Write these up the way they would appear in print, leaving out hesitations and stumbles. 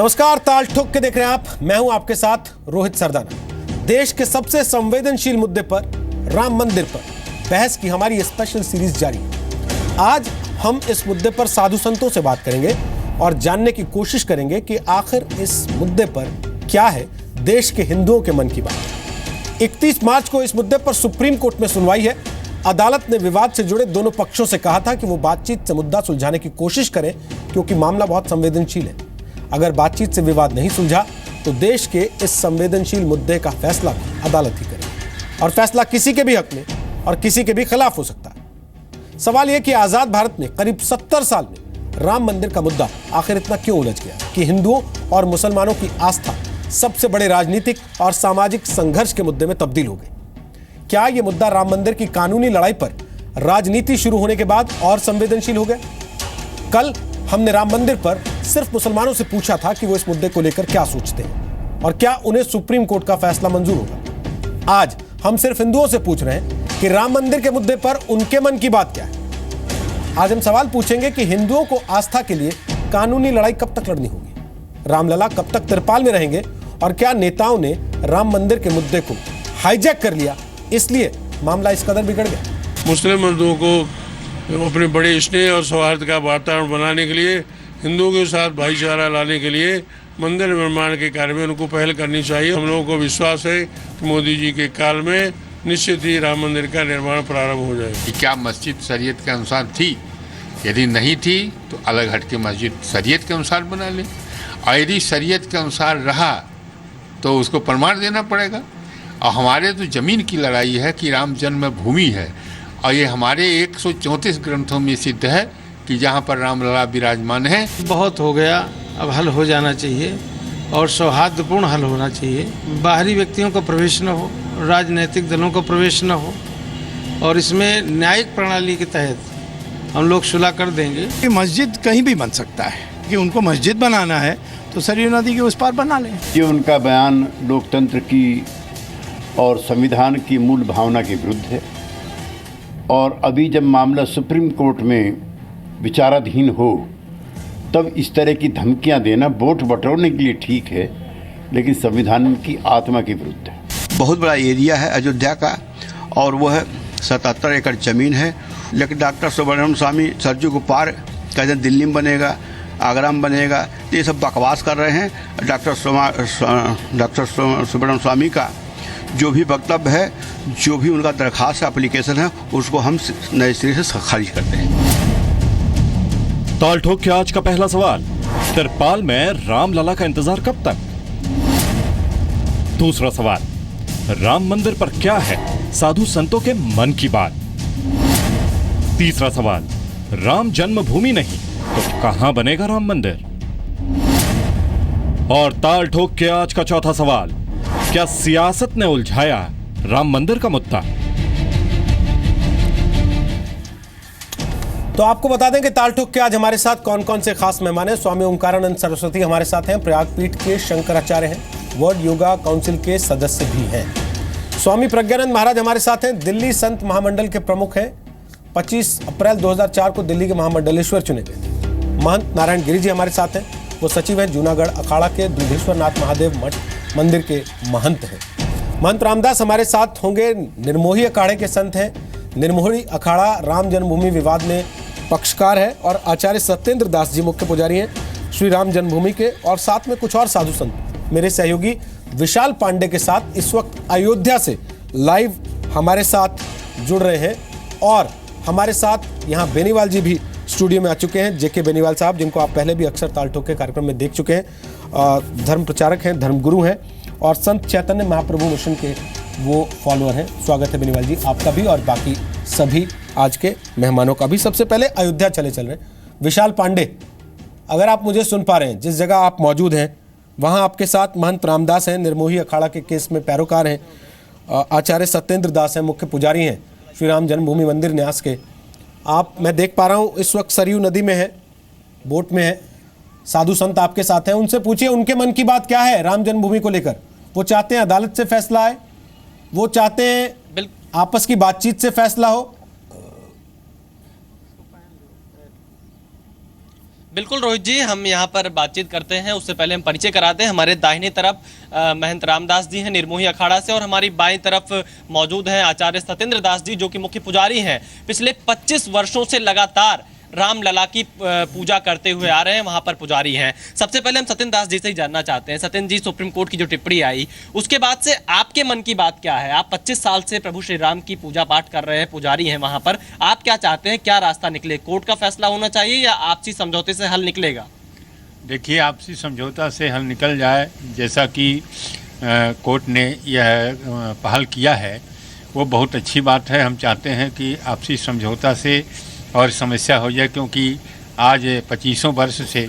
नमस्कार, ताल ठोक के देख रहे हैं आप। मैं हूं आपके साथ रोहित सरदाना। देश के सबसे संवेदनशील मुद्दे पर, राम मंदिर पर बहस की हमारी स्पेशल सीरीज जारी है। आज हम इस मुद्दे पर साधु संतों से बात करेंगे और जानने की कोशिश करेंगे कि आखिर इस मुद्दे पर क्या है देश के हिंदुओं के मन की बात। 31 मार्च को इस मुद्दे पर सुप्रीम कोर्ट में सुनवाई है। अदालत ने विवाद से जुड़े दोनों पक्षों से कहा था कि वो बातचीत से मुद्दा सुलझाने की कोशिश करें, क्योंकि मामला बहुत संवेदनशील है। अगर बातचीत से विवाद नहीं सुलझा तो देश के इस संवेदनशील मुद्दे का फैसला अदालत ही करेगी, और फैसला किसी के भी हक में और किसी के भी खिलाफ हो सकता है। सवाल यह कि आजाद भारत में करीब 70 साल में राम मंदिर का मुद्दा आखिर इतना क्यों उलझ गया कि हिंदुओं और मुसलमानों की आस्था सबसे बड़े राजनीतिक और सामाजिक संघर्ष के मुद्दे में तब्दील हो गई। क्या यह मुद्दा राम मंदिर की कानूनी लड़ाई पर राजनीति शुरू होने के बाद और संवेदनशील हो गया? कल हमने राम मंदिर पर सिर्फ मुसलमानों से पूछा था कि वो इस मुद्दे को लेकर क्या सोचते हैं और क्या उन्हें सुप्रीम कोर्ट का फैसला मंजूर होगा। आज हम सिर्फ हिंदुओं से पूछ रहे हैं कि राम मंदिर के मुद्दे पर उनके मन की बात क्या है। आज हम सवाल पूछेंगे कि हिंदुओं को आस्था के लिए कानूनी लड़ाई कब तक लड़नी होगी, रामलला कब तक तिरपाल में रहेंगे, और क्या नेताओं ने राम मंदिर के मुद्दे को हाईजैक कर लिया, इसलिए मामला इस कदर बिगड़ गया। मुस्लिम हिंदुओं को अपने बड़े स्नेह और सौहार्द का वातावरण बनाने के लिए, हिंदुओं के साथ भाईचारा लाने के लिए मंदिर निर्माण के कार्य में उनको पहल करनी चाहिए। हम लोगों को विश्वास है कि मोदी जी के काल में निश्चित ही राम मंदिर का निर्माण प्रारंभ हो जाएगा। क्या मस्जिद शरीयत के अनुसार थी? यदि नहीं थी तो अलग हट के मस्जिद शरीयत के अनुसार बना ले, और यदि शरीयत के अनुसार रहा तो उसको प्रमाण देना पड़ेगा। और हमारे तो ज़मीन की लड़ाई है कि राम जन्मभूमि है, और ये हमारे 134 ग्रंथों में सिद्ध है कि जहाँ पर रामलला विराजमान है। बहुत हो गया, अब हल हो जाना चाहिए और सौहार्दपूर्ण हल होना चाहिए। बाहरी व्यक्तियों का प्रवेश न हो, राजनीतिक दलों का प्रवेश न हो, और इसमें न्यायिक प्रणाली के तहत हम लोग सुलह कर देंगे। कि मस्जिद कहीं भी बन सकता है, कि उनको मस्जिद बनाना है तो सरयू नदी के उस पार बना लें। ये उनका बयान लोकतंत्र की और संविधान की मूल भावना के विरुद्ध है, और अभी जब मामला सुप्रीम कोर्ट में विचाराधीन हो तब इस तरह की धमकियां देना वोट बटोरने के लिए ठीक है, लेकिन संविधान की आत्मा के विरुद्ध है। बहुत बड़ा एरिया है अयोध्या का, और वह 77 एकड़ ज़मीन है, लेकिन डॉक्टर सुब्रमण्यम स्वामी सरजू को पार कहते हैं दिल्ली में बनेगा, आगरा में बनेगा। ये सब बकवास कर रहे हैं। डॉक्टर सुब्रमण्यम स्वामी का जो भी वक्तव्य है, जो भी उनका दरखास्त एप्लीकेशन है, उसको हम नए सिरे से खारिज करते हैं। ताल ठोक के आज का पहला सवाल, तिरपाल में रामलला का इंतजार कब तक? दूसरा सवाल, राम मंदिर पर क्या है साधु संतों के मन की बात? तीसरा सवाल, राम जन्मभूमि नहीं तो कहां बनेगा राम मंदिर? और ताल ठोक के आज का चौथा सवाल, क्या सियासत ने उलझाया राम मंदिर का मुद्दा? तो आपको बता दें कि ताल ठोक के आज हमारे साथ कौन कौन से खास मेहमान हैं। स्वामी ओंकारानंद सरस्वती हमारे साथ हैं, प्रयागपीठ के शंकराचार्य हैं, वर्ल्ड योगा काउंसिल के सदस्य भी हैं। स्वामी प्रज्ञानंद महाराज हमारे साथ हैं, दिल्ली संत महामंडल के प्रमुख हैं, 25 अप्रैल 2004 को दिल्ली के महामंडलेश्वर चुने गए थे। महंत नारायण गिरी जी हमारे साथ हैं, वो सचिव हैं जूनागढ़ अखाड़ा के दूधेश्वर नाथ महादेव मठ मंदिर के महंत हैं। महंत रामदास हमारे साथ होंगे, निर्मोही अखाड़े के संत हैं। निर्मोही अखाड़ा राम जन्मभूमि विवाद में पक्षकार है, और आचार्य सत्येंद्र दास जी मुख्य पुजारी हैं श्री राम जन्मभूमि के, और साथ में कुछ और साधु संत मेरे सहयोगी विशाल पांडे के साथ इस वक्त अयोध्या से लाइव हमारे साथ जुड़ रहे हैं। और हमारे साथ यहाँ बेनीवाल जी भी स्टूडियो में आ चुके हैं, जेके बेनीवाल साहब, जिनको आप पहले भी अक्सर ताल ठोक के कार्यक्रम में देख चुके हैं। धर्म प्रचारक हैं, धर्मगुरु हैं, और संत चैतन्य महाप्रभु मिशन के वो फॉलोअर हैं। स्वागत है बेनीवाल जी आपका भी, और बाकी सभी आज के मेहमानों का भी। सबसे पहले अयोध्या चल रहे हैं। विशाल पांडे, अगर आप मुझे सुन पा रहे हैं, जिस जगह आप मौजूद हैं वहाँ आपके साथ महंत रामदास हैं, निर्मोही अखाड़ा के केस में पैरोकार हैं, आचार्य सत्येंद्र दास हैं, मुख्य पुजारी हैं श्री राम जन्मभूमि मंदिर न्यास के। आप, मैं देख पा रहा हूँ इस वक्त सरयू नदी में है, बोट में है, साधु संत आपके साथ हैं। उनसे पूछिए उनके मन की बात क्या है राम जन्मभूमि को लेकर। वो चाहते हैं अदालत से फैसला आए, वो चाहते हैं आपस की बातचीत से फैसला हो। बिल्कुल रोहित जी, हम यहाँ पर बातचीत करते हैं उससे पहले हम परिचय कराते हैं। हमारे दाहिनी तरफ महंत रामदास जी हैं निर्मोही अखाड़ा से, और हमारी बाईं तरफ मौजूद हैं आचार्य सत्येंद्र दास जी, जो कि मुख्य पुजारी हैं। पिछले 25 वर्षों से लगातार रामलला की पूजा करते हुए आ रहे हैं, वहां पर पुजारी हैं। सबसे पहले हम सत्येंद्र दास जी से ही जानना चाहते हैं। सत्येंद्र जी, सुप्रीम कोर्ट की जो टिप्पणी आई उसके बाद से आपके मन की बात क्या है? आप 25 साल से प्रभु श्री राम की पूजा पाठ कर रहे हैं, पुजारी हैं वहां पर, आप क्या चाहते हैं, क्या रास्ता निकले? कोर्ट का फैसला होना चाहिए या आपसी समझौते से हल निकलेगा? देखिए, आपसी समझौता से हल निकल जाए, जैसा कि कोर्ट ने यह पहल किया है, वो बहुत अच्छी बात है। हम चाहते हैं कि आपसी समझौता से और समस्या हो जाए, क्योंकि आज 25 वर्ष से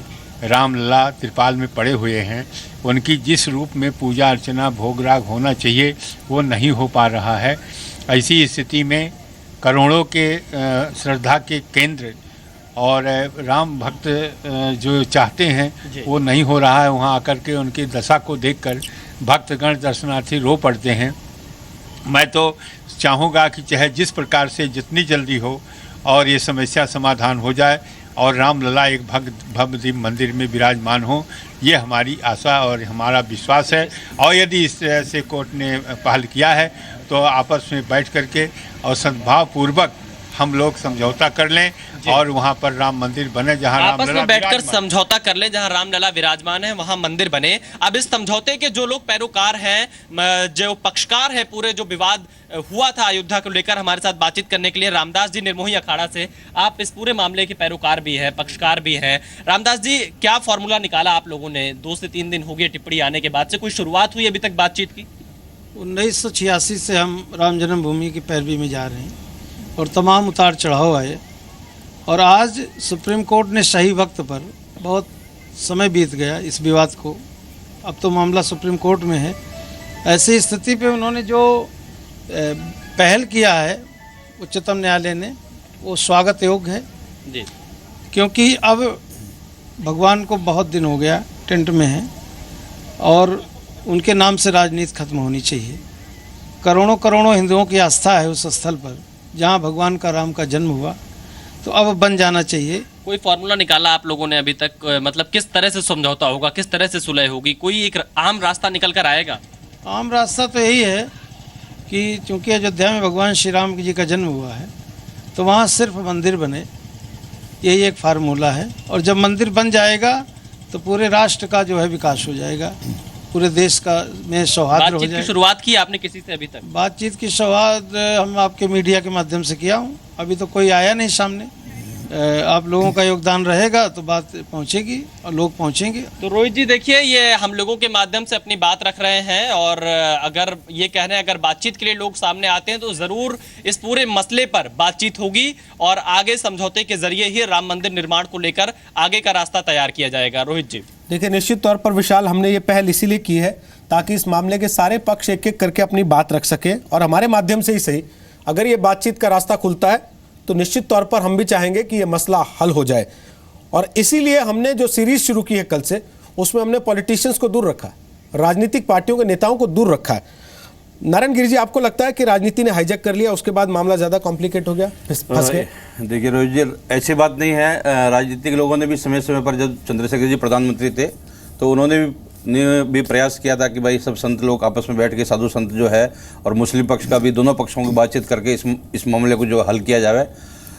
रामलला त्रिपाल में पड़े हुए हैं। उनकी जिस रूप में पूजा अर्चना भोग राग होना चाहिए वो नहीं हो पा रहा है। ऐसी स्थिति में करोड़ों के श्रद्धा के केंद्र और राम भक्त जो चाहते हैं वो नहीं हो रहा है। वहाँ आकर के उनकी दशा को देखकर भक्तगण दर्शनार्थी रो पड़ते हैं। मैं तो चाहूँगा कि चाहे जिस प्रकार से जितनी जल्दी हो और ये समस्या समाधान हो जाए और रामलला एक भव्य दिव्य मंदिर में विराजमान हो, ये हमारी आशा और हमारा विश्वास है। और यदि इस तरह से कोर्ट ने पहल किया है तो आपस में बैठ करके और सद्भावपूर्वक हम लोग समझौता कर लें और वहाँ पर राम मंदिर बने, जहाँ आपस में बैठकर समझौता कर लें, जहाँ रामलला विराजमान है वहाँ मंदिर बने। अब इस समझौते के जो लोग पैरोकार हैं, जो पक्षकार है, पूरे जो विवाद हुआ था अयोध्या को लेकर, हमारे साथ बातचीत करने के लिए रामदास जी निर्मोही अखाड़ा से, आप इस पूरे मामले के पैरोकार भी है, पक्षकार भी है। रामदास जी, क्या फॉर्मूला निकाला आप लोगों ने? 2 से 3 दिन हो गए टिप्पणी आने के बाद से, कोई शुरुआत हुई अभी तक बातचीत की? 1986 से हम राम जन्मभूमि की पैरवी में जा रहे हैं और तमाम उतार चढ़ाव आए, और आज सुप्रीम कोर्ट ने सही वक्त पर, बहुत समय बीत गया इस विवाद को, अब तो मामला सुप्रीम कोर्ट में है। ऐसी स्थिति पे उन्होंने जो पहल किया है उच्चतम न्यायालय ने, वो स्वागत योग्य है जी, क्योंकि अब भगवान को बहुत दिन हो गया टेंट में है और उनके नाम से राजनीति खत्म होनी चाहिए। करोड़ों करोड़ों हिंदुओं की आस्था है उस स्थल पर जहाँ भगवान का राम का जन्म हुआ, तो अब बन जाना चाहिए। कोई फॉर्मूला निकाला आप लोगों ने अभी तक? मतलब किस तरह से समझौता होगा, किस तरह से सुलह होगी? कोई एक आम रास्ता निकल कर आएगा? आम रास्ता तो यही है कि चूंकि अयोध्या में भगवान श्री राम जी का जन्म हुआ है तो वहाँ सिर्फ मंदिर बने, यही एक फार्मूला है। और जब मंदिर बन जाएगा तो पूरे राष्ट्र का जो है विकास हो जाएगा, पूरे देश का में सौहार्द हो जाएगा। बातचीत की शुरुआत की आपने किसी से अभी तक? बातचीत की शुरुआत हम आपके मीडिया के माध्यम से किया हूँ, अभी तो कोई आया नहीं सामने। आप लोगों का योगदान रहेगा तो बात पहुँचेगी और लोग पहुँचेंगे। तो रोहित जी, देखिए, ये हम लोगों के माध्यम से अपनी बात रख रहे हैं, और अगर ये कह रहे हैं अगर बातचीत के लिए लोग सामने आते हैं तो ज़रूर इस पूरे मसले पर बातचीत होगी और आगे समझौते के जरिए ही राम मंदिर निर्माण को लेकर आगे का रास्ता तैयार किया जाएगा। रोहित जी, देखिए, निश्चित तौर पर विशाल, हमने ये पहल इसीलिए की है ताकि इस मामले के सारे पक्ष एक एक करके अपनी बात रख सके, और हमारे माध्यम से ही सही, अगर ये बातचीत का रास्ता खुलता है तो निश्चित तौर पर हम भी चाहेंगे कि ये मसला हल हो जाए। और इसीलिए हमने जो सीरीज शुरू की है कल से, उसमें हमने पॉलिटिशियंस को दूर रखा है, राजनीतिक पार्टियों के नेताओं को दूर रखा है। नारायण गिरी जी, आपको लगता है कि राजनीति ने हाईजैक कर लिया, उसके बाद मामला ज़्यादा कॉम्प्लिकेट हो गया, फंस गए? देखिए रोहित जी, ऐसी बात नहीं है। राजनीतिक लोगों ने भी समय समय पर, जब चंद्रशेखर जी प्रधानमंत्री थे तो उन्होंने भी प्रयास किया था कि भाई सब संत लोग आपस में बैठ के, साधु संत जो है और मुस्लिम पक्ष का भी, दोनों पक्षों की बातचीत करके इस मामले को जो हल किया जाए।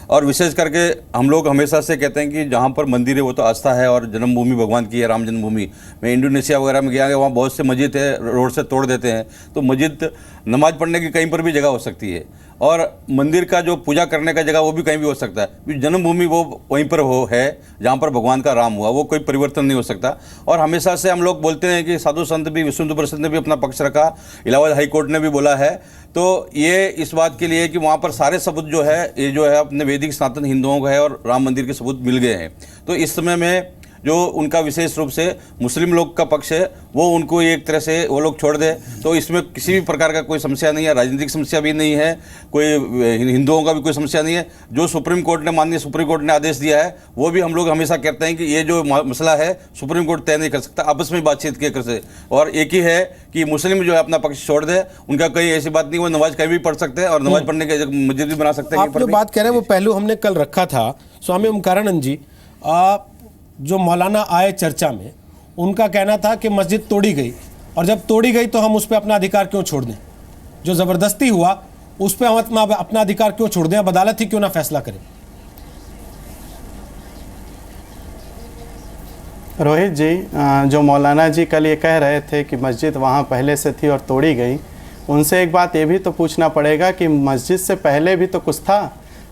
और विशेष करके हम लोग हमेशा से कहते हैं कि जहाँ पर मंदिर है वो तो आस्था है, और जन्मभूमि भगवान की है, राम जन्मभूमि। मैं इंडोनेशिया वगैरह में गया, वहाँ बहुत से मस्जिद है, रोड से तोड़ देते हैं, तो मस्जिद नमाज पढ़ने की कहीं पर भी जगह हो सकती है, और मंदिर का जो पूजा करने का जगह वो भी कहीं भी हो सकता है। जन्मभूमि वो वहीं पर है जहाँ पर भगवान का राम हुआ, वो कोई परिवर्तन नहीं हो सकता। और हमेशा से हम लोग बोलते हैं कि साधु संत भी, विश्व हिंदू परिषद ने भी अपना पक्ष रखा, इलाहाबाद हाई कोर्ट ने भी बोला है। तो ये इस बात के लिए कि वहाँ पर सारे सबूत जो है, ये जो है अपने वैदिक सनातन हिंदुओं का है और राम मंदिर के सबूत मिल गए हैं। तो इस समय में जो उनका विशेष रूप से मुस्लिम लोग का पक्ष है, वो उनको एक तरह से वो लोग छोड़ दे, तो इसमें किसी भी प्रकार का कोई समस्या नहीं है, राजनीतिक समस्या भी नहीं है, कोई हिंदुओं का भी कोई समस्या नहीं है। जो सुप्रीम कोर्ट ने, माननीय सुप्रीम कोर्ट ने आदेश दिया है, वो भी हम लोग हमेशा कहते हैं कि ये जो मसला है सुप्रीम कोर्ट तय नहीं कर सकता, आपस में बातचीत के कर से। और एक ही है कि मुस्लिम जो है अपना पक्ष छोड़ दे, उनका कोई ऐसी बात नहीं, वो नमाज कहीं भी पढ़ सकते हैं और नमाज पढ़ने के मस्जिद भी बना सकते हैं। आप जो बात कह रहे हैं वो पहलू हमने कल रखा था। स्वामी ओमकारानंद जी, जो मौलाना आए चर्चा में, उनका कहना था कि मस्जिद तोड़ी गई, और जब तोड़ी गई तो हम उस पर अपना अधिकार क्यों छोड़ दें? जो ज़बरदस्ती हुआ उस पर हम अपना अधिकार क्यों छोड़ दें? अब अदालत ही क्यों ना फैसला करे? रोहित जी, जो मौलाना जी कल ये कह रहे थे कि मस्जिद वहाँ पहले से थी और तोड़ी गई, उनसे एक बात ये भी तो पूछना पड़ेगा कि मस्जिद से पहले भी तो कुछ था।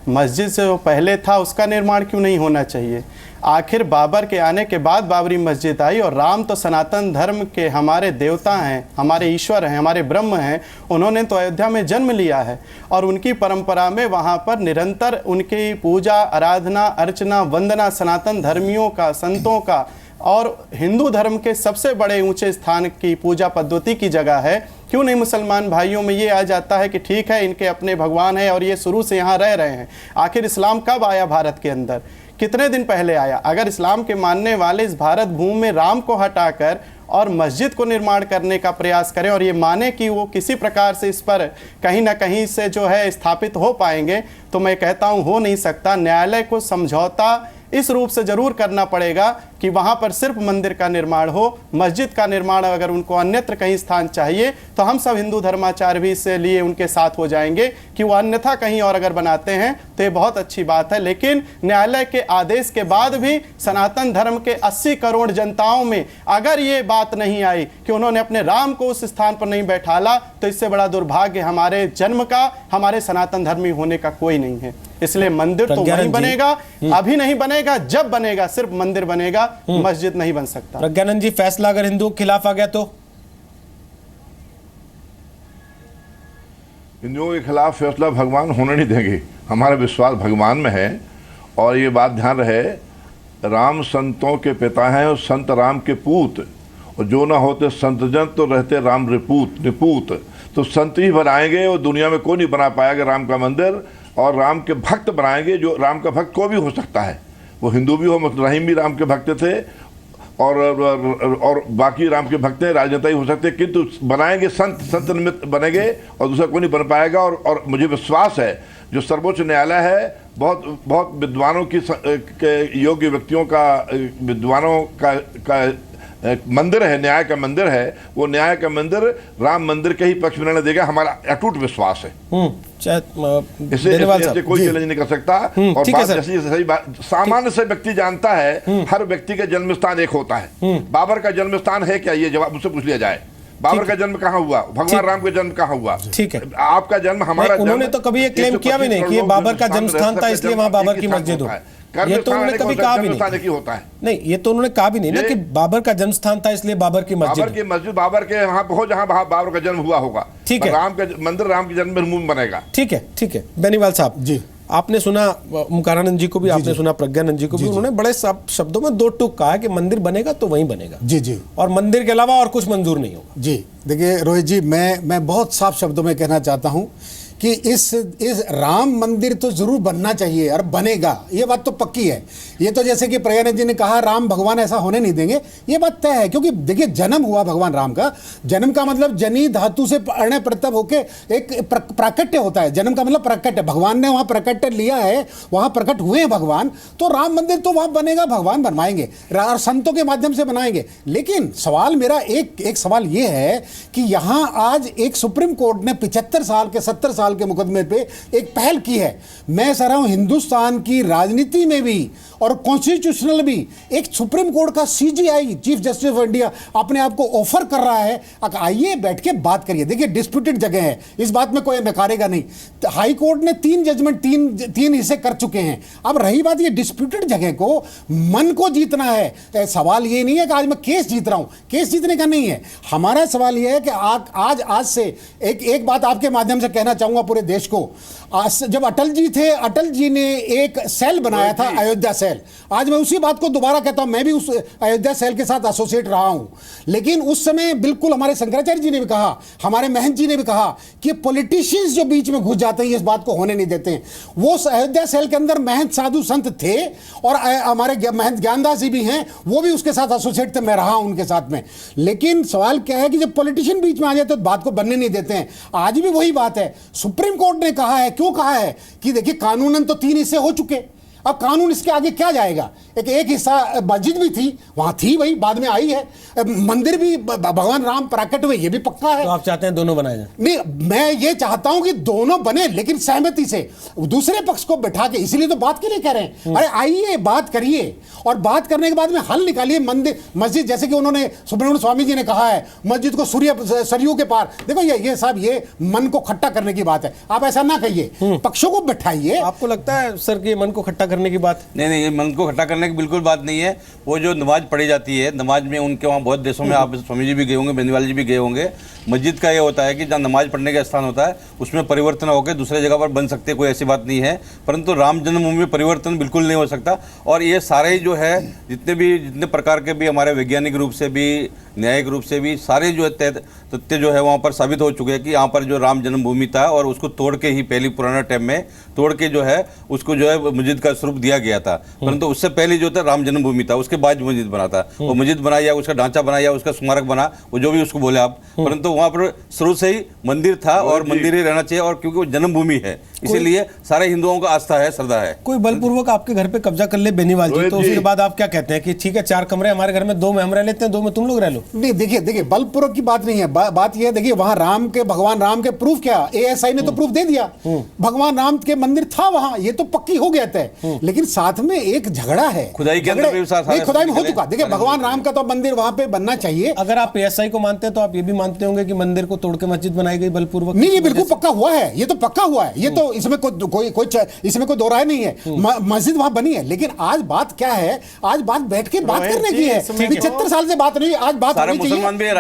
मस्जिद से जो पहले था उसका निर्माण क्यों नहीं होना चाहिए? आखिर बाबर के आने के बाद बाबरी मस्जिद आई, और राम तो सनातन धर्म के हमारे देवता हैं, हमारे ईश्वर हैं, हमारे ब्रह्म हैं। उन्होंने तो अयोध्या में जन्म लिया है और उनकी परंपरा में वहाँ पर निरंतर उनकी पूजा, आराधना, अर्चना, वंदना सनातन धर्मियों का, संतों का और हिंदू धर्म के सबसे बड़े ऊंचे स्थान की पूजा पद्धति की जगह है। क्यों नहीं मुसलमान भाइयों में ये आ जाता है कि ठीक है, इनके अपने भगवान हैं और ये शुरू से यहाँ रह रहे हैं। आखिर इस्लाम कब आया भारत के अंदर? कितने दिन पहले आया? अगर इस्लाम के मानने वाले इस भारत भूमि में राम को हटाकर और मस्जिद को निर्माण करने का प्रयास करें और ये माने कि वो किसी प्रकार से इस पर कहीं ना कहीं से जो है स्थापित हो पाएंगे, तो मैं कहता हूँ हो नहीं सकता। न्यायालय को समझौता इस रूप से जरूर करना पड़ेगा कि वहाँ पर सिर्फ मंदिर का निर्माण हो, मस्जिद का निर्माण अगर उनको अन्यत्र कहीं स्थान चाहिए तो हम सब हिंदू धर्माचार्य भी इससे लिए उनके साथ हो जाएंगे कि वो अन्यथा कहीं और अगर बनाते हैं तो ये बहुत अच्छी बात है। लेकिन न्यायालय के आदेश के बाद भी सनातन धर्म के 80 करोड़ जनताओं में अगर ये बात नहीं आई कि उन्होंने अपने राम को उस स्थान पर नहीं बैठाला, तो इससे बड़ा दुर्भाग्य हमारे जन्म का, हमारे सनातन धर्मी होने का कोई नहीं है। इसलिए मंदिर तो वहीं बनेगा, अभी नहीं बनेगा, जब बनेगा सिर्फ मंदिर बनेगा, मस्जिद नहीं बन सकता। प्रज्ञानंद जी, फैसला अगर हिंदुओं के खिलाफ आ गया तो? हिंदुओं के खिलाफ फैसला भगवान होने नहीं देंगे। हमारा विश्वास भगवान में है। और ये बात ध्यान रहे, राम संतों के पिता हैं और संत राम के पूत, और जो ना होते संत जन तो रहते राम निपूत। तो संत ही बनाएंगे और दुनिया में कोई नहीं बना पाएगा राम का मंदिर, और राम के भक्त बनाएंगे। जो राम का भक्त कोई भी हो सकता है, वो हिंदू भी हो, रहीम भी राम के भक्त थे और बाकी राम के भक्त हैं, राजनेता ही हो सकते हैं, किंतु बनाएंगे संत निमित्त बनेंगे और दूसरा कोई नहीं बन पाएगा। और मुझे विश्वास है जो सर्वोच्च न्यायालय है, बहुत विद्वानों की योग्य व्यक्तियों का, विद्वानों का मंदिर है, न्याय का मंदिर है। वो न्याय का मंदिर राम मंदिर के ही पक्ष में निर्णय देगा, हमारा अटूट विश्वास है। इसे कोई चैलेंज नहीं कर सकता। और बात जैसी सही बात, सामान्य से व्यक्ति जानता है हर व्यक्ति का जन्म स्थान एक होता है। बाबर का जन्म स्थान है क्या? ये जवाब मुझसे पूछ लिया जाए। बाबर का जन्म कहाँ हुआ? भगवान राम का जन्म कहाँ हुआ? ठीक है, आपका जन्म, हमारा जन्म। उन्होंने तो कभी ये क्लेम किया भी नहीं कि ये बाबर का जन्म स्थान था इसलिए वहां बाबर की मस्जिद हो। ये तो उन्होंने कभी कहा भी नहीं होता है। नहीं, ये तो उन्होंने कहा भी नहीं ना कि बाबर का जन्म स्थान था इसलिए बाबर की मस्जिद। बाबर के वहां हो जहां बाबर का जन्म हुआ होगा। ठीक है, राम का मंदिर राम के जन्मभूमि में बनेगा। ठीक है। बेनीवाल साहब जी, आपने सुना ओंकारानंद जी को भी, आपने सुना प्रज्ञानंद जी को भी। उन्होंने बड़े शब्दों में दो टूक कहा कि मंदिर बनेगा तो वहीं बनेगा। जी। और मंदिर के अलावा और कुछ मंजूर नहीं होगा। जी देखिए रोहित जी, मैं बहुत साफ शब्दों में कहना चाहता हूं कि इस राम मंदिर तो जरूर बनना चाहिए और बनेगा, ये बात तो पक्की है। ये तो जैसे कि प्रज्ञानंद जी ने कहा राम भगवान ऐसा होने नहीं देंगे, ये बात तय है। क्योंकि देखिए जन्म हुआ भगवान राम का, जन्म का मतलब जनी धातु से अण्य प्रत्यय होके एक प्राकट्य होता है। जन्म का मतलब प्रकट है, भगवान ने वहां प्रकट लिया है, वहां प्रकट हुए हैं भगवान। तो राम मंदिर तो वहां बनेगा, भगवान बनवाएंगे और संतों के माध्यम से बनाएंगे। लेकिन सवाल मेरा एक सवाल ये है कि यहां आज एक सुप्रीम कोर्ट ने 75 साल के 70 साल के मुकदमे पे एक पहल की है। मैं सह रहा हूं हिंदुस्तान की राजनीति में भी और कॉन्स्टिट्यूशनल भी एक सुप्रीम कोर्ट का CGI, chief justice of India, अपने आप को ऑफर कर रहा है, आइए बैठ के बात करिए। देखिए डिस्प्यूटेड जगह है, इस बात में कोई नकारेगा नहीं। हाई कोर्ट ने 3 जजमेंट तीन हिस्से कर चुके हैं। अब रही बात ये डिस्प्यूटेड जगह को, मन को जीतना है। सवाल ये नहीं है कि आज मैं केस जीत रहा हूं, केस जीतने का नहीं है। हमारा सवाल यह है कि आज से एक बात आपके माध्यम से कहना चाहूंगा पूरे देश को। जब अटल जी थे, अटल जी ने एक सेल बनाया था, अयोध्या सेल। आज मैं उसी बात को दोबारा कहता हूं, मैं भी उस अयोध्या सेल के साथ एसोसिएट रहा हूं। लेकिन उस समय बिल्कुल हमारे शंकराचार्य जी ने भी कहा, हमारे महंत जी ने भी कहा कि पॉलिटिशियंस जो बीच में घुस जाते हैं इस बात को होने नहीं देते हैं। वो अयोध्या सेल के अंदर महंत साधु संत थे और हमारे महंत ज्ञानदास जी भी हैं, वो भी उसके साथ एसोसिएट थे, मैं रहा हूं उनके साथ में। लेकिन सवाल क्या है कि जब पॉलिटिशियन बीच में आ जाते तो बात को बनने नहीं देते हैं। आज भी वही बात है। सुप्रीम कोर्ट ने कहा है, क्यों कहा है कि देखिए कानूनन तो 3 हिस्से हो चुके, अब कानून इसके आगे क्या जाएगा? एक हिस्सा मस्जिद भी थी, वहां थी वही, बाद में आई है। मंदिर भी भगवान राम प्राकट हुए, ये भी पक्का है। तो आप चाहते हैं दोनों बनाए जाए? नहीं, मैं ये चाहता हूं कि दोनों बने, लेकिन सहमति से, दूसरे पक्ष को बैठा के। इसीलिए तो बात के लिए कह रहे हैं, अरे आइए बात करिए, और बात करने के बाद में हल निकालिए। मंदिर मस्जिद, जैसे कि उन्होंने सुब्रमण्यम स्वामी जी ने कहा है, मस्जिद को सरयू के पार। देखो ये साहब, ये मन को खट्टा करने की बात है, आप ऐसा ना कहिए, पक्षों को बैठाइए। आपको लगता है सर कि मन को खट्टा करने की बात? नहीं, ये मन को खट्टा करने की बिल्कुल बात नहीं है। वो जो नमाज पढ़ी जाती है, नमाज में उनके वहाँ बहुत देशों में, आप स्वामी जी भी गए होंगे, बेनीवाल जी भी गए होंगे, मस्जिद का ये होता है कि जहाँ नमाज पढ़ने का स्थान होता है उसमें परिवर्तन होकर दूसरे जगह पर बन सकते, कोई ऐसी बात नहीं है। परंतु राम जन्मभूमि में परिवर्तन बिल्कुल नहीं हो सकता। और ये सारे जो है जितने प्रकार के भी हमारे वैज्ञानिक रूप से भी, न्यायिक रूप से भी, सारे जो तथ्य जो है वहाँ पर साबित हो चुके हैं कि यहाँ पर जो राम जन्मभूमि था और उसको तोड़ के ही पहले पुराना टाइम में तोड़ के जो है उसको जो है मस्जिद का स्वरूप दिया गया था। परंतु उससे पहले जो था राम जन्मभूमि था, उसके बाद मस्जिद बना था। वो मस्जिद बना या उसका ढांचा बना या उसका स्मारक बना, वो जो भी उसको बोले आप, परंतु वहाँ पर शुरू से ही मंदिर था और मंदिर ही रहना चाहिए। और क्योंकि वो जन्मभूमि है, इसीलिए सारे हिंदुओं का आस्था है, श्रद्धा है। कोई बलपूर्वक आपके घर पे कब्जा कर ले बेनीवाल जी, तो उसके बाद आप क्या कहते हैं कि ठीक है 4 कमरे हमारे घर में, 2 में हम रह लेते हैं, 2 में तुम लोग रह लो? नहीं, देखिए बलपूर्वक की बात नहीं है। बात यह है, देखिए वहां भगवान राम के प्रूफ क्या, एएसआई ने तो प्रूफ दे दिया, भगवान राम के मंदिर था वहां, ये तो पक्की हो गया था। लेकिन साथ में एक झगड़ा है, खुदाई के अंदर खुदाई में हो चुका। देखिए भगवान राम का तो मंदिर वहां पे बनना चाहिए। अगर आप एएसआई को मानते हैं तो आप ये भी मानते होंगे कि मंदिर को तोड़ के मस्जिद बनाई गई बलपूर्वक? नहीं, ये बिल्कुल पक्का हुआ है, ये तो पक्का हुआ है, ये तो इसमें इसमें कोई दो राय नहीं है। मस्जिद वहां बनी है, लेकिन आज बात क्या है, आज बात बैठ के बात करने की है। 75 साल से बात नहीं, आज बात होनी चाहिए। मुसलमान भी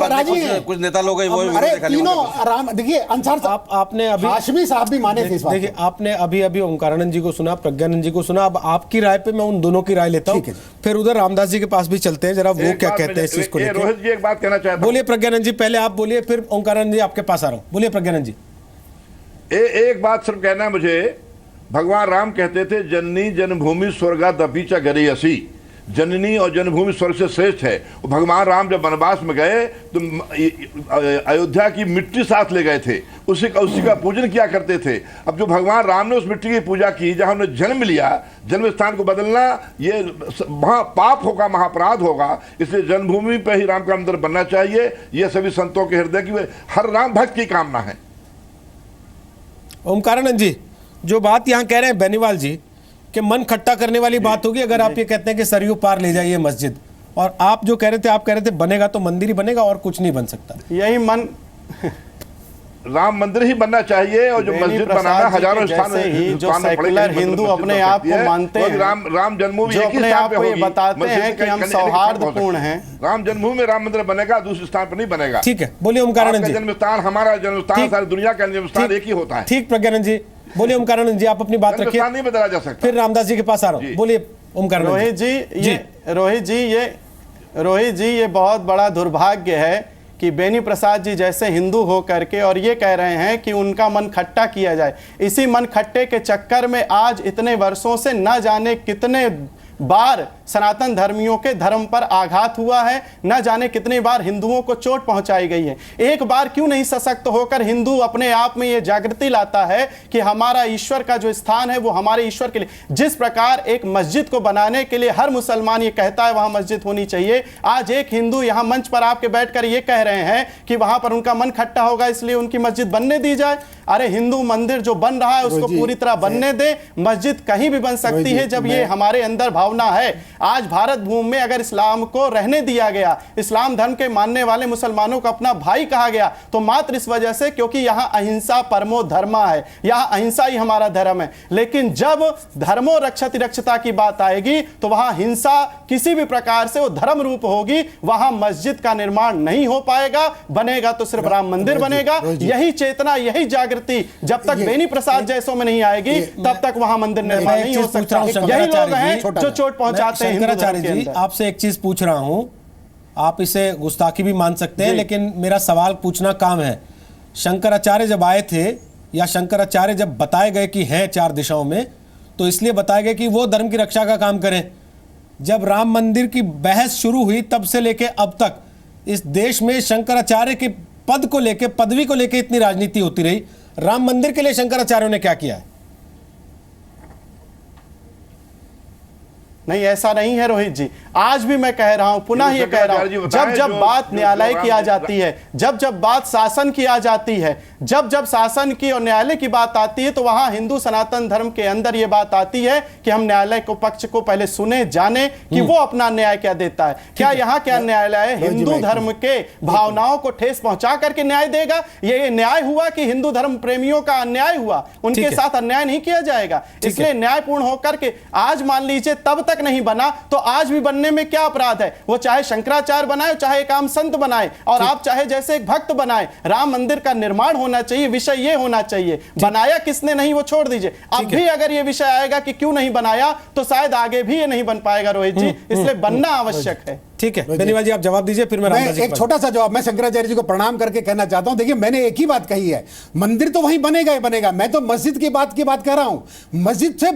राजी हैं, कुछ नेता लोग हैं, वो तीनों राम, देखिए अंसार साहब, आपने अभी हाशमी साहब भी माने थे इस बात। देखिए आपने अभी ओंकारानंद जी को सुना, प्रज्ञानंद जी को सुना, अब आपकी राय पे मैं उन दोनों की राय लेता हूं, फिर उधर रामदास जी के पास भी चलते हैं, जरा वो क्या कहते हैं इस चीज को लेकर। रोहित जी एक बात कहना चाहता हूं। बोलिए प्रज्ञानंद जी, पहले आप बोलिए, फिर ओंकारानंद जी आपके पास आ रहा हूं। बोलिए प्रज्ञानंद जी। एक बात सिर्फ कहना है मुझे, भगवान राम कहते थे जननी जन्मभूमि स्वर्गादपि च गरीयसी, जननी और जन्मभूमि स्वर्ग से श्रेष्ठ है। भगवान राम जब वनवास में गए तो अयोध्या की मिट्टी साथ ले गए थे, उसी का पूजन किया करते थे। अब जो भगवान राम ने उस मिट्टी की पूजा की जहां उन्होंने जन्म लिया, जन्म स्थान को बदलना ये महापाप होगा, महापराध होगा। इसलिए जन्मभूमि पर ही राम का मंदिर बनना चाहिए। यह सभी संतों के हृदय की, हर राम भक्त की कामना है। ओमकारानंद जी, जो बात यहाँ कह रहे हैं बेनीवाल जी कि मन खट्टा करने वाली बात होगी अगर आप ये कहते हैं कि सरयू पार ले जाइए मस्जिद, और आप जो कह रहे थे, आप कह रहे थे बनेगा तो मंदिर ही बनेगा और कुछ नहीं बन सकता। यही मन राम मंदिर ही बनना चाहिए, और जो मस्जिद बनाना हजारों स्थान जो सेकुलर हिंदू अपने आप को मानते हैं, राम जन्मभूमि अपने आप को ये बताते हैं कि हम सौहार्दपूर्ण हैं, राम जन्मभूमि में राम मंदिर बनेगा, दूसरे स्थान पर नहीं बनेगा। ठीक है, बोलिए ओमकारानंद जी। जन्म स्थान हमारा जन्म स्थान, सारी दुनिया का जन्म स्थान एक ही होता है। ठीक प्रज्ञानंद जी, बोलिए ओमकारानंद जी, आप अपनी बात रखिए, नहीं बदला जा सकता। फिर रामदास जी के पास आ रहा हूँ। बोलिए ओमकारानंद। रोहित जी, ये बहुत बड़ा दुर्भाग्य है कि बेनी प्रसाद जी जैसे हिंदू हो करके और ये कह रहे हैं कि उनका मन खट्टा किया जाए। इसी मन खट्टे के चक्कर में आज इतने वर्षों से न जाने कितने बार सनातन धर्मियों के धर्म पर आघात हुआ है, न जाने कितनी बार हिंदुओं को चोट पहुंचाई गई है। एक बार क्यों नहीं सशक्त होकर हिंदू अपने आप में यह जागृति लाता है कि हमारा ईश्वर का जो स्थान है वो हमारे ईश्वर के लिए, जिस प्रकार एक मस्जिद को बनाने के लिए हर मुसलमान ये कहता है वहां मस्जिद होनी चाहिए, आज एक हिंदू यहां मंच पर आपके बैठकर ये कह रहे हैं कि वहां पर उनका मन खट्टा होगा इसलिए उनकी मस्जिद बनने दी जाए। अरे हिंदू मंदिर जो बन रहा है उसको पूरी तरह बनने दे, मस्जिद कहीं भी बन सकती है जब ये हमारे अंदर भावना है। आज भारत भूमि में अगर इस्लाम को रहने दिया गया, इस्लाम धर्म के मानने वाले मुसलमानों को अपना भाई कहा गया, तो मात्र इस वजह से क्योंकि यहां अहिंसा परमो धर्मा है, यहां अहिंसा ही हमारा धर्म है। लेकिन जब धर्मो रक्षति रक्षता की बात आएगी तो वहां हिंसा किसी भी प्रकार से वो धर्म रूप होगी, वहां मस्जिद का निर्माण नहीं हो पाएगा, बनेगा तो सिर्फ राम मंदिर बनेगा। यही चेतना, यही जागृति जब तक बेनी प्रसाद जैसों में नहीं आएगी तब तक वहां मंदिर निर्माण नहीं हो सकता। यही लोग हैं जो चोट पहुंचाते हैं। शंकराचार्य जी, आपसे एक चीज पूछ रहा हूं, आप इसे गुस्ताखी भी मान सकते हैं लेकिन मेरा सवाल पूछना काम है। शंकराचार्य जब आए थे या शंकराचार्य जब बताए गए कि हैं 4 दिशाओं में, तो इसलिए बताए गए कि वो धर्म की रक्षा का काम करें। जब राम मंदिर की बहस शुरू हुई तब से लेके अब तक इस देश में शंकराचार्य के पद को लेके, पदवी को लेके इतनी राजनीति होती रही। राम मंदिर के लिए शंकराचार्यों ने क्या किया है? नहीं, ऐसा नहीं है रोहित जी। आज भी मैं कह रहा हूं, पुनः ये कह रहा हूं, जब जब बात न्यायालय की आ जाती है, जब जब बात शासन की आ जाती है, जब जब शासन की और न्यायालय की बात आती है, तो वहां हिंदू सनातन धर्म के अंदर ये बात आती है कि हम न्यायालय को पक्ष को पहले सुने, जाने कि वो अपना न्याय क्या देता है। क्या यहाँ क्या न्यायालय हिंदू धर्म के भावनाओं को ठेस पहुंचा करके न्याय देगा? ये न्याय हुआ कि हिंदू धर्म प्रेमियों का अन्याय हुआ? उनके साथ अन्याय नहीं किया जाएगा। इसलिए न्यायपूर्ण होकर के आज मान लीजिए तब तक नहीं बना तो आज भी बनने में क्या अपराध है? वो चाहे शंकराचार्य बनाए, चाहे एक आम संत बनाए, और आप चाहे जैसे एक भक्त बनाए। राम मंदिर का निर्माण होना चाहिए, विषय ये होना चाहिए। बनाया किसने नहीं वो छोड़ दीजिए। अब भी अगर ये विषय आएगा कि क्यों नहीं बनाया, तो शायद आगे भी ये नहीं बन पाएगा रोहित जी। इसलिए बनना आवश्यक है। ठीक है बेनीवाल जी, आप जवाब दीजिए, फिर मैं एक छोटा सा जवाब मैं शंकराचार्य जी को प्रणाम करके कहना चाहता हूं। देखिए, मैंने एक ही बात कही है, मंदिर तो वहीं बनेगा ही बनेगा। मैं तो मस्जिद की बात कह रहा हूं। मस्जिद से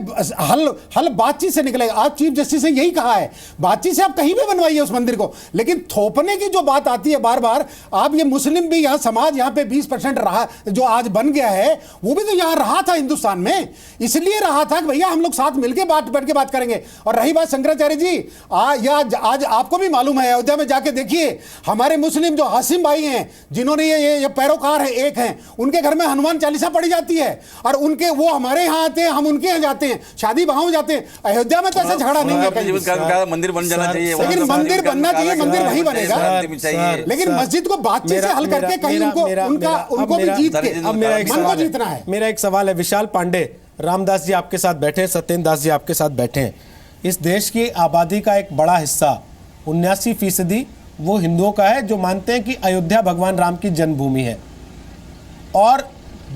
हल बातचीत से निकलेगा। आज चीफ जस्टिस ने यही कहा है, बातचीत से आप कहीं भी बनवाइए उस मंदिर को, लेकिन थोपने की जो बात आती है बार बार, आप ये मुस्लिम भी यहाँ समाज यहाँ पे 20% रहा, जो आज बन गया है, वो भी तो यहाँ रहा था हिंदुस्तान में, इसलिए रहा था कि भैया हम लोग साथ मिलकर बैठ के बात करेंगे। और रही बात शंकराचार्य जी, आज आपको भी मालूम है, अयोध्या में जाके देखिए, हमारे मुस्लिम जो हासिम भाई हैं, जिन्होंने ये पैरोकार है, एक हैं, उनके घर में हनुमान चालीसा पढ़ी जाती है, और उनके वो हमारे यहाँ आते हैं, हम उनके यहाँ जाते हैं, शादी ब्याह में जाते हैं। अयोध्या में तो ऐसा झगड़ा नहीं है। मंदिर बन जाना चाहिए, लेकिन मंदिर बनना चाहिए, मंदिर वही बनेगा, लेकिन मस्जिद को बातचीत से हल करके कहीं उनको भी जीत के मन को जीतना है। मेरा एक सवाल है, विशाल पांडे, रामदास जी आपके साथ बैठे, सत्येंद्र दास जी आपके साथ बैठे हैं। इस देश की आबादी का एक बड़ा हिस्सा 79% वो हिंदुओं का है, जो मानते हैं कि अयोध्या भगवान राम की जन्मभूमि है, और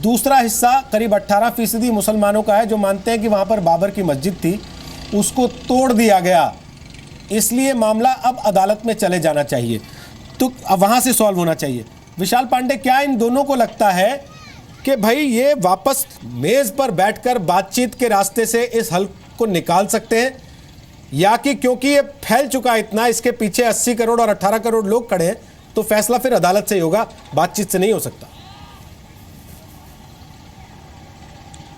दूसरा हिस्सा करीब 18% मुसलमानों का है, जो मानते हैं कि वहाँ पर बाबर की मस्जिद थी, उसको तोड़ दिया गया, इसलिए मामला अब अदालत में चले जाना चाहिए, तो अब वहाँ से सॉल्व होना चाहिए। विशाल पांडे, क्या इन दोनों को लगता है कि भाई ये वापस मेज़ पर बैठकर बातचीत के रास्ते से इस हल को निकाल सकते हैं, या कि क्योंकि ये फैल चुका है इतना, इसके पीछे 80 करोड़ और 18 करोड़ लोग खड़े हैं, तो फैसला फिर अदालत से ही होगा, बातचीत से नहीं हो सकता?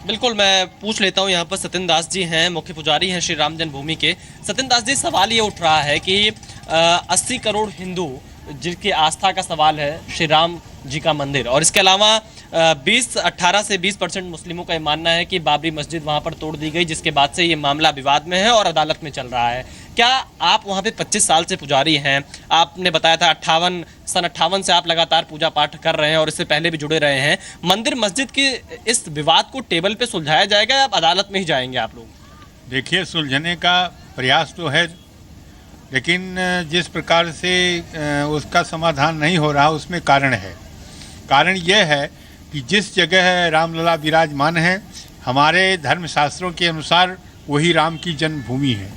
बिल्कुल, मैं पूछ लेता हूं, यहाँ पर सत्येंद्र दास जी हैं, मुख्य पुजारी हैं श्री राम जन्मभूमि के। सत्येंद्र दास जी, सवाल ये उठ रहा है कि 80 करोड़ हिंदू जिनकी आस्था का सवाल है श्री राम जी का मंदिर, और इसके अलावा 18 से 20% मुस्लिमों का ये मानना है कि बाबरी मस्जिद वहाँ पर तोड़ दी गई, जिसके बाद से ये मामला विवाद में है और अदालत में चल रहा है। क्या आप वहाँ पे 25 साल से पुजारी हैं, आपने बताया था सन 58 से आप लगातार पूजा पाठ कर रहे हैं और इससे पहले भी जुड़े रहे हैं, मंदिर मस्जिद के इस विवाद को टेबल पे सुलझाया जाएगा या आप अदालत में ही जाएंगे आप लोग? देखिए, सुलझने का प्रयास तो है, लेकिन जिस प्रकार से उसका समाधान नहीं हो रहा उसमें कारण है। कारण यह है कि जिस जगह रामलला विराजमान है, हमारे धर्मशास्त्रों के अनुसार वही राम की जन्मभूमि है,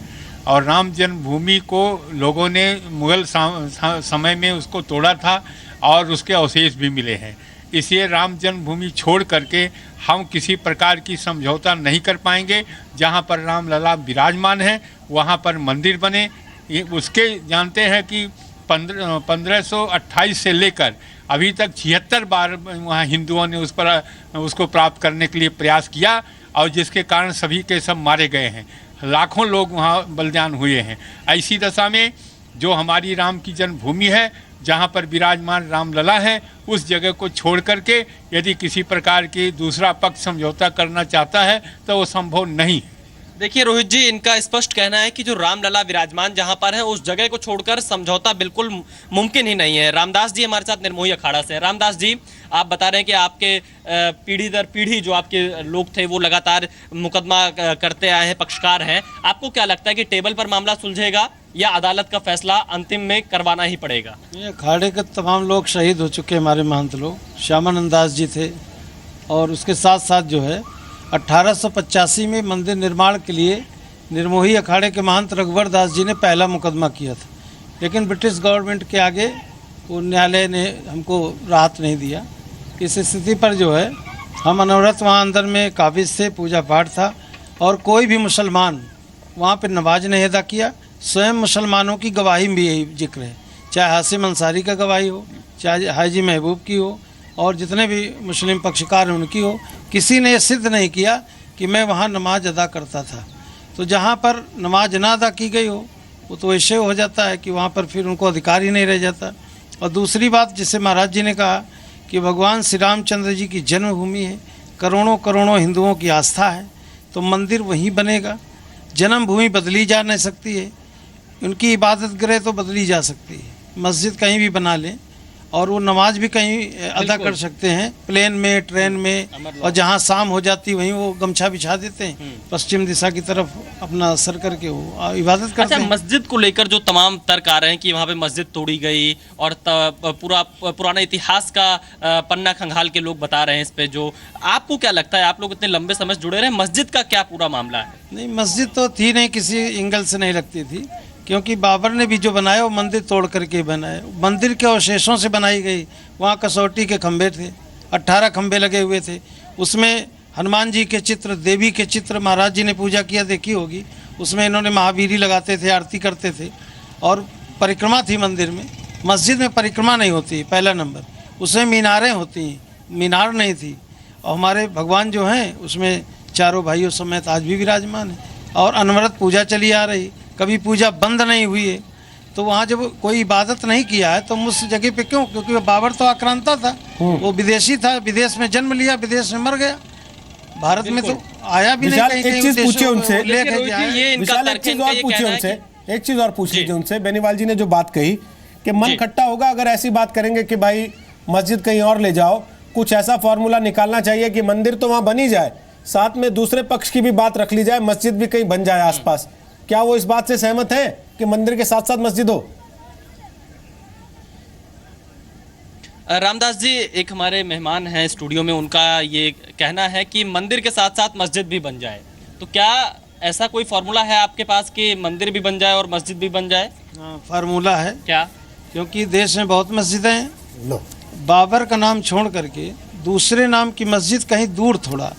और राम जन्मभूमि को लोगों ने मुगल समय में उसको तोड़ा था और उसके अवशेष भी मिले हैं। इसलिए राम जन्मभूमि छोड़ करके हम किसी प्रकार की समझौता नहीं कर पाएंगे। जहाँ पर रामलला विराजमान है वहाँ पर मंदिर बने। ये उसके जानते हैं कि 1528 से लेकर अभी तक 76 बार वहाँ हिंदुओं ने उसको प्राप्त करने के लिए प्रयास किया, और जिसके कारण सभी के सब मारे गए हैं, लाखों लोग वहाँ बलिदान हुए हैं। ऐसी दशा में जो हमारी राम की जन्मभूमि है, जहाँ पर विराजमान रामलला है, उस जगह को छोड़ करके यदि किसी प्रकार की दूसरा पक्ष समझौता करना चाहता है तो वो संभव नहीं है। देखिए रोहित जी, इनका स्पष्ट कहना है कि जो रामलला विराजमान जहां पर है उस जगह को छोड़कर समझौता बिल्कुल मुमकिन ही नहीं है। रामदास जी हमारे साथ निर्मोही अखाड़ा से हैं। रामदास जी, आप बता रहे हैं कि आपके पीढ़ी दर पीढ़ी जो आपके लोग थे वो लगातार मुकदमा करते आए हैं, पक्षकार हैं। आपको क्या लगता है कि टेबल पर मामला सुलझेगा या अदालत का फैसला अंतिम में करवाना ही पड़ेगा? ये अखाड़े के तमाम लोग शहीद हो चुके, हमारे महंत लोग, श्यामानंद दास जी थे, और उसके साथ साथ जो है 1885 में मंदिर निर्माण के लिए निर्मोही अखाड़े के महंत रघुवर दास जी ने पहला मुकदमा किया था, लेकिन ब्रिटिश गवर्नमेंट के आगे वो न्यायालय ने हमको राहत नहीं दिया। इस स्थिति पर जो है हम अनवरत वहाँ अंदर में काबिज से पूजा पाठ था, और कोई भी मुसलमान वहाँ पे नमाज नहीं अदा किया। स्वयं मुसलमानों की गवाही भी यही जिक्र है, चाहे हासिम अंसारी का गवाही हो, चाहे हाजी महबूब की हो, और जितने भी मुस्लिम पक्षकार हैं उनकी हो, किसी ने सिद्ध नहीं किया कि मैं वहाँ नमाज अदा करता था। तो जहाँ पर नमाज ना अदा की गई हो वो तो ऐसे हो जाता है कि वहाँ पर फिर उनको अधिकार ही नहीं रह जाता। और दूसरी बात, जिसे महाराज जी ने कहा कि भगवान श्री रामचंद्र जी की जन्मभूमि है, करोड़ों करोड़ों हिंदुओं की आस्था है, तो मंदिर वहीं बनेगा। जन्मभूमि बदली जा नहीं सकती है, उनकी इबादत गृह तो बदली जा सकती है, मस्जिद कहीं भी बना लें और वो नमाज भी कहीं अदा कर सकते हैं, प्लेन में, ट्रेन में, और जहाँ शाम हो जाती वहीं वो गमछा बिछा देते हैं, पश्चिम दिशा की तरफ अपना सर करके वो इबादत करते हैं। मस्जिद को लेकर जो तमाम तर्क आ रहे हैं कि वहाँ पे मस्जिद तोड़ी गई और पुराना इतिहास का पन्ना खंगाल के लोग बता रहे हैं इस पे, जो आपको क्या लगता है, आप लोग इतने लंबे समय से जुड़े रहे, मस्जिद का क्या पूरा मामला है? नहीं, मस्जिद तो थी नहीं, किसी एंगल से नहीं लगती थी, क्योंकि बाबर ने भी जो बनाया वो मंदिर तोड़ करके बनाया, मंदिर के अवशेषों से बनाई गई। वहाँ कसौटी के खंभे थे, 18 खंभे लगे हुए थे, उसमें हनुमान जी के चित्र, देवी के चित्र, महाराज जी ने पूजा किया देखी होगी, उसमें इन्होंने महावीरी लगाते थे, आरती करते थे, और परिक्रमा थी मंदिर में। मस्जिद में परिक्रमा नहीं होती, पहला नंबर, उसमें मीनारें होती हैं, मीनार नहीं थी। और हमारे भगवान जो हैं उसमें चारों भाइयों समेत आज भी विराजमान है, और अनवरत पूजा चली आ रही, कभी पूजा बंद नहीं हुई है। तो वहाँ जब कोई इबादत नहीं किया है तो उस जगह पे क्यों? क्योंकि बाबर तो आक्रांता था, वो विदेशी था, विदेश में जन्म लिया, विदेश में मर गया, भारत में तो आया भी नहीं। एक चीज पूछिए उनसे, एक चीज और पूछ लीजिए उनसे। बेनीवाल जी ने जो बात कही कि मन खट्टा होगा अगर ऐसी बात करेंगे कि भाई मस्जिद कहीं और ले जाओ, कुछ ऐसा फॉर्मूला निकालना चाहिए कि मंदिर तो वहां बनी जाए, साथ में दूसरे पक्ष की भी बात रख ली जाए, मस्जिद भी कहीं बन जाए आसपास। क्या वो इस बात से सहमत है कि मंदिर के साथ साथ मस्जिद हो? रामदास जी एक हमारे मेहमान हैं स्टूडियो में, उनका ये कहना है कि मंदिर के साथ साथ मस्जिद भी बन जाए, तो क्या ऐसा कोई फार्मूला है आपके पास कि मंदिर भी बन जाए और मस्जिद भी बन जाए? फार्मूला है। क्या? क्योंकि देश में बहुत मस्जिदें हैं, बाबर का नाम छोड़ करके दूसरे नाम की मस्जिद कहीं दूर, थोड़ा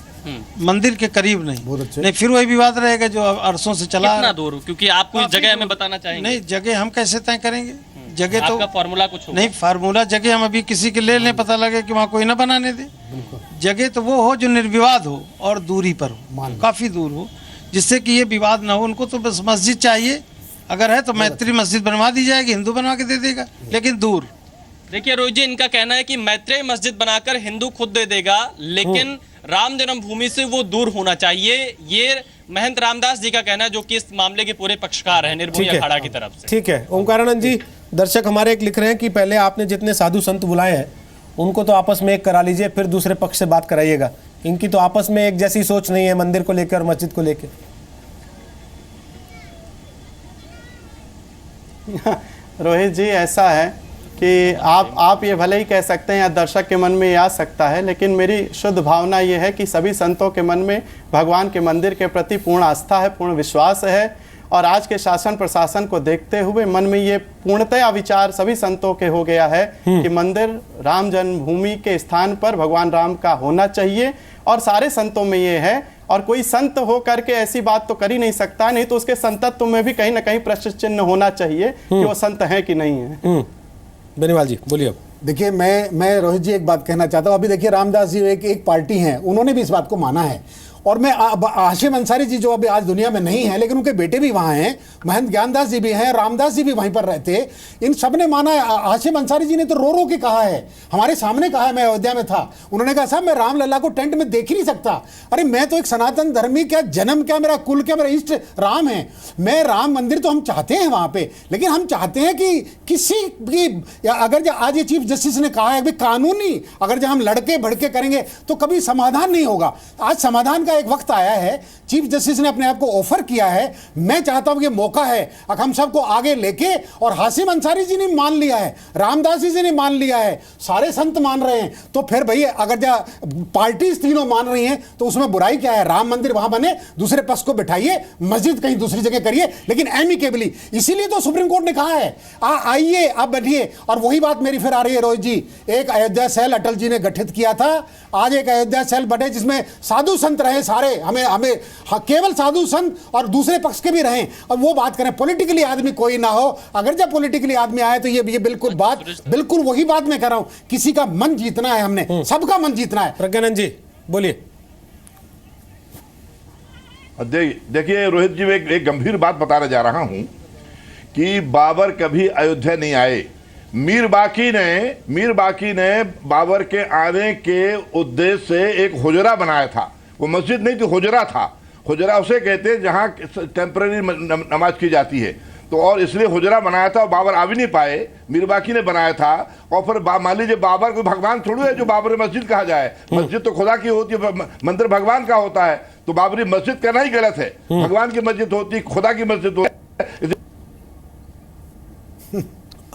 मंदिर के करीब नहीं, फिर वही विवाद रहेगा जो अरसों से चला। कितना दूर? क्योंकि आप कोई जगह हमें बताना चाहेंगे। नहीं, जगह हम कैसे तय करेंगे? जगह तो फार्मूला कुछ नहीं, फार्मूला जगह हम अभी किसी के ले लें, पता लगे कि वहाँ कोई ना बनाने दे। जगह तो वो हो जो निर्विवाद हो और दूरी पर हो, काफी दूर हो, जिससे कि ये विवाद ना हो। उनको तो बस मस्जिद चाहिए, अगर है तो मैत्री मस्जिद बनवा दी जाएगी, हिंदू बनवा के दे देगा, लेकिन दूर। देखिए रोहित जी, इनका कहना है कि मैत्रेय मस्जिद बनाकर हिंदू खुद दे देगा, लेकिन राम जन्मभूमि से वो दूर होना चाहिए। ये महंत रामदास जी का कहना है, जो कि इस मामले के पूरे पक्षकार हैं निर्मोही अखाड़ा की तरफ से। ठीक है ओंकारानंद जी, दर्शक हमारे एक लिख रहे हैं कि पहले आपने जितने साधु संत बुलाए हैं उनको तो आपस में एक करा लीजिए, फिर दूसरे पक्ष से बात कराइएगा। इनकी तो आपस में एक जैसी सोच नहीं है मंदिर को लेकर और मस्जिद को लेकर। रोहित जी, ऐसा है कि आप ये भले ही कह सकते हैं या दर्शक के मन में ये आ सकता है, लेकिन मेरी शुद्ध भावना ये है कि सभी संतों के मन में भगवान के मंदिर के प्रति पूर्ण आस्था है, पूर्ण विश्वास है, और आज के शासन प्रशासन को देखते हुए मन में ये पूर्णतया विचार सभी संतों के हो गया है कि मंदिर राम जन्मभूमि के स्थान पर भगवान राम का होना चाहिए, और सारे संतों में ये है। और कोई संत हो करके ऐसी बात तो कर ही नहीं सकता, नहीं तो उसके संतत्व में भी कहीं ना कहीं प्रश्न चिन्ह होना चाहिए कि वो संत है कि नहीं है। बेनीवाल जी बोलिए। देखिए, मैं रोहित जी एक बात कहना चाहता हूँ। अभी देखिए रामदास जी एक पार्टी हैं, उन्होंने भी इस बात को माना है, और मैं हाशिम अंसारी जी जो अभी आज दुनिया में नहीं है, लेकिन उनके बेटे भी वहाँ हैं, महंत ज्ञानदास जी भी हैं, रामदास जी भी वहीं पर रहते, इन सब ने माना है। हाशिम अंसारी जी ने तो रो रो के कहा है, हमारे सामने कहा है, मैं अयोध्या में था, उन्होंने कहा साहब मैं रामलला को टेंट में देख ही नहीं सकता। अरे मैं तो एक सनातन धर्मी, क्या जन्म, क्या मेरा कुल, क्या मेरा इष्ट राम है। मैं राम मंदिर तो हम चाहते हैं वहाँ पे, लेकिन हम चाहते हैं कि किसी भी, अगर आज ये चीफ जस्टिस ने कहा है कानूनी, अगर जब हम लड़के भड़के करेंगे तो कभी समाधान नहीं होगा। आज समाधान का एक वक्त आया है, चीफ जस्टिस ने अपने आप को ऑफर किया है। मैं चाहता हूं कि मौका है हम सबको आगे लेके, और हाशिम अंसारी जी ने मान लिया है, रामदास जी ने मान लिया है, सारे संत मान रहे हैं, तो फिर भैया अगर पार्टी तीनों मान रही हैं तो उसमें बुराई क्या है? राम मंदिर वहां बने, दूसरे पक्ष को बिठाइए, मस्जिद कहीं दूसरी जगह करिए, लेकिन एमिकेबली। इसीलिए तो सुप्रीम कोर्ट ने कहा है आइए आप बैठिए। और वही बात मेरी फिर आ रही है रोहित जी, एक अयोध्या सेल अटल जी ने गठित किया था, आज एक अयोध्या सेल बने जिसमें साधु संत रहे सारे, हमें केवल साधु संत और दूसरे पक्ष के भी रहें, और वो बात करें, पॉलिटिकली आदमी कोई ना हो। अगर जब पॉलिटिकली आदमी आए तो ये बिल्कुल वही बात मैं कर रहा हूं, किसी का मन जीतना है, हमने सबका मन जीतना है। प्रज्ञानंद जी बोलिए। देखिए रोहित जी, मैं एक गंभीर बात बताने जा रहा हूं कि बाबर कभी अयोध्या नहीं आए। मीर बाकी ने बाबर के आने के उद्देश्य से एक हुजरा बनाया था। वो मस्जिद नहीं थी, हुजरा था। हुजरा उसे कहते हैं जहां टेम्पररी नमाज की जाती है। तो और इसलिए हुजरा बनाया था और बाबर आ भी नहीं पाए, मीर बाकी ने बनाया था। और फिर मान लीजिए बाबर कोई भगवान थोड़ी है जो बाबरी मस्जिद कहा जाए। मस्जिद तो खुदा की होती है, मंदिर भगवान का होता है। तो बाबरी मस्जिद कहना ही गलत है। भगवान की मस्जिद होती, खुदा की मस्जिद होती है।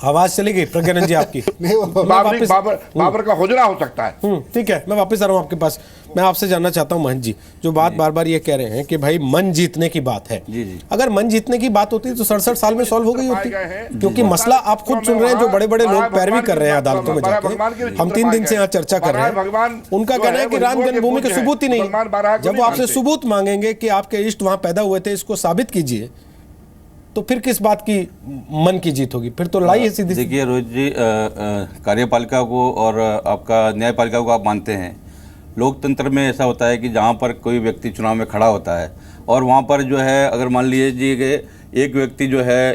आवाज चली गई प्रज्ञानंद जी आपकी। बाबर का हुजरा हो सकता है। ठीक है, मैं वापस आ रहा हूँ आपके पास। मैं आपसे जानना चाहता हूँ महंत जी, जो बात बार बार ये कह रहे हैं कि भाई मन जीतने की बात है। अगर मन जीतने की बात होती तो 67 साल में सॉल्व हो गई होती, क्योंकि मसला आप खुद सुन रहे हैं, जो बड़े बड़े लोग पैरवी कर रहे हैं अदालतों में जाके। हम 3 दिन से यहाँ चर्चा कर रहे हैं। उनका कहना है कि राम जन्मभूमि के सबूत ही नहीं। जब वो आपसे सबूत मांगेंगे कि आपके इष्ट वहां पैदा हुए थे, इसको साबित कीजिए, तो फिर किस बात की मन की जीत होगी? फिर तो लाई है सीधी। देखिए रोहित जी, कार्यपालिका को और आपका न्यायपालिका को आप मानते हैं। लोकतंत्र में ऐसा होता है कि जहाँ पर कोई व्यक्ति चुनाव में खड़ा होता है और वहाँ पर जो है, अगर मान लीजिए कि एक व्यक्ति जो है,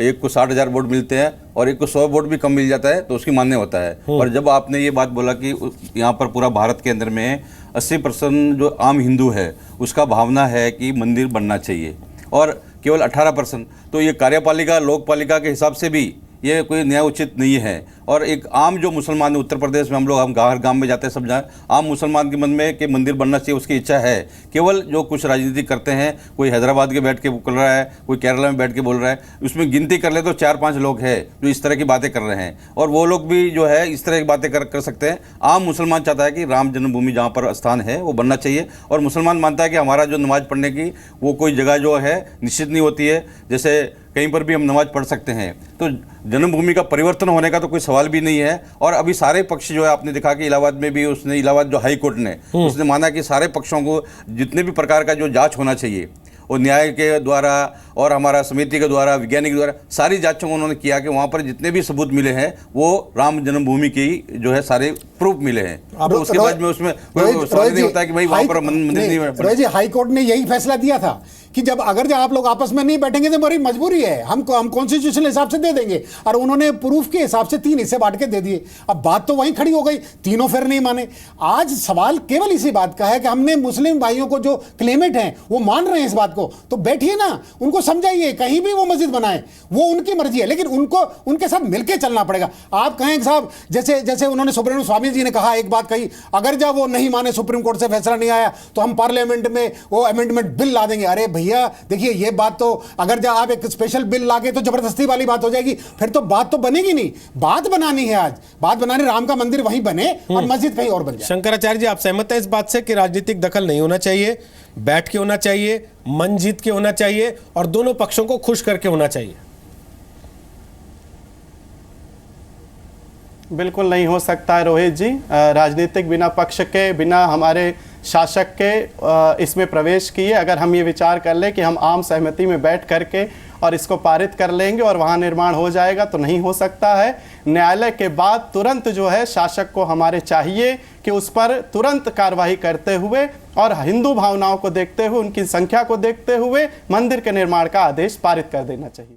एक को 60,000 वोट मिलते हैं और एक को 100 वोट भी कम मिल जाता है, तो उसकी मान्य होता है। और जब आपने ये बात बोला कि यहाँ पर पूरा भारत के अंदर में 80% जो आम हिंदू है उसका भावना है कि मंदिर बनना चाहिए और केवल 18%, तो ये कार्यपालिका लोकपालिका के हिसाब से भी ये कोई न्याय उचित नहीं है। और एक आम जो मुसलमान उत्तर प्रदेश में हम हर गांव में जाते हैं, सब जाए, आम मुसलमान के मन में कि मंदिर बनना चाहिए, उसकी इच्छा है। केवल जो कुछ राजनीति करते हैं, कोई हैदराबाद के बैठ के बोल रहा है, कोई केरला में बैठ के बोल रहा है, उसमें गिनती कर ले तो 4-5 लोग हैं जो इस तरह की बातें कर रहे हैं। और वो लोग भी जो है इस तरह की बातें कर सकते हैं। आम मुसलमान चाहता है कि राम जन्मभूमि जहाँ पर स्थान है वो बनना चाहिए। और मुसलमान मानता है कि हमारा जो नमाज पढ़ने की वो कोई जगह जो है निश्चित नहीं होती है, जैसे कहीं पर भी हम नमाज पढ़ सकते हैं। तो जन्मभूमि का परिवर्तन होने का तो कोई सवाल भी नहीं है। और अभी सारे पक्ष जो है, आपने देखा कि इलाहाबाद में भी उसने, इलाहाबाद जो हाई कोर्ट ने उसने माना कि सारे पक्षों को जितने भी प्रकार का जो जांच होना चाहिए वो न्याय के द्वारा और हमारा समिति के द्वारा, वैज्ञानिक द्वारा, सारी जांचों को उन्होंने किया कि वहाँ पर जितने भी सबूत मिले हैं वो राम जन्मभूमि की जो है सारे प्रूफ मिले हैं। तो उसके बाद में उसमें कोई सवाल नहीं होता है कि भाई वहाँ पर मंदिर नहीं बना। हाई कोर्ट ने यही फैसला दिया था कि जब अगर आप लोग आपस में नहीं बैठेंगे तो हमारी मजबूरी है, हम कॉन्स्टिट्यूशनल हिसाब से दे देंगे। और उन्होंने प्रूफ के हिसाब से 3 हिस्से बांट के दे दिए। अब बात तो वहीं खड़ी हो गई, तीनों फिर नहीं माने। आज सवाल केवल इसी बात का है कि हमने मुस्लिम भाइयों को जो क्लेमेंट हैं वो मान रहे हैं इस बात को, तो बैठिए ना, उनको समझाइए, कहीं भी वो मस्जिद बनाए, वो उनकी मर्जी है, लेकिन उनको उनके साथ मिलकर चलना पड़ेगा। आप कहें साहब, जैसे उन्होंने सुब्रमण्यम स्वामी जी ने कहा, एक बात कही, अगर जब वो नहीं माने, सुप्रीम कोर्ट से फैसला नहीं आया, तो हम पार्लियामेंट में वो अमेंडमेंट बिल ला देंगे। अरे भैया देखिए, ये बात तो अगर जब आप एक स्पेशल बिल लागे तो जबरदस्ती वाली बात हो जाएगी, फिर तो बात तो बनेगी नहीं। बात बनानी है, आज बात बनानी, राम का मंदिर वहीं बने और मस्जिद कहीं और बन जाए। शंकराचार्य जी, आप सहमत हैं इस बात से कि राजनीतिक दखल नहीं होना चाहिए, बैठ के होना चाहिए, मन जीत के होना चाहिए और दोनों पक्षों को खुश करके होना चाहिए? बिल्कुल नहीं हो सकता है रोहित जी। राजनीतिक बिना पक्ष के, बिना हमारे शासक के इसमें प्रवेश किए अगर हम ये विचार कर लें कि हम आम सहमति में बैठ करके और इसको पारित कर लेंगे और वहाँ निर्माण हो जाएगा, तो नहीं हो सकता है। न्यायालय के बाद तुरंत जो है शासक को हमारे चाहिए कि उस पर तुरंत कार्रवाई करते हुए और हिंदू भावनाओं को देखते हुए, उनकी संख्या को देखते हुए मंदिर के निर्माण का आदेश पारित कर देना चाहिए।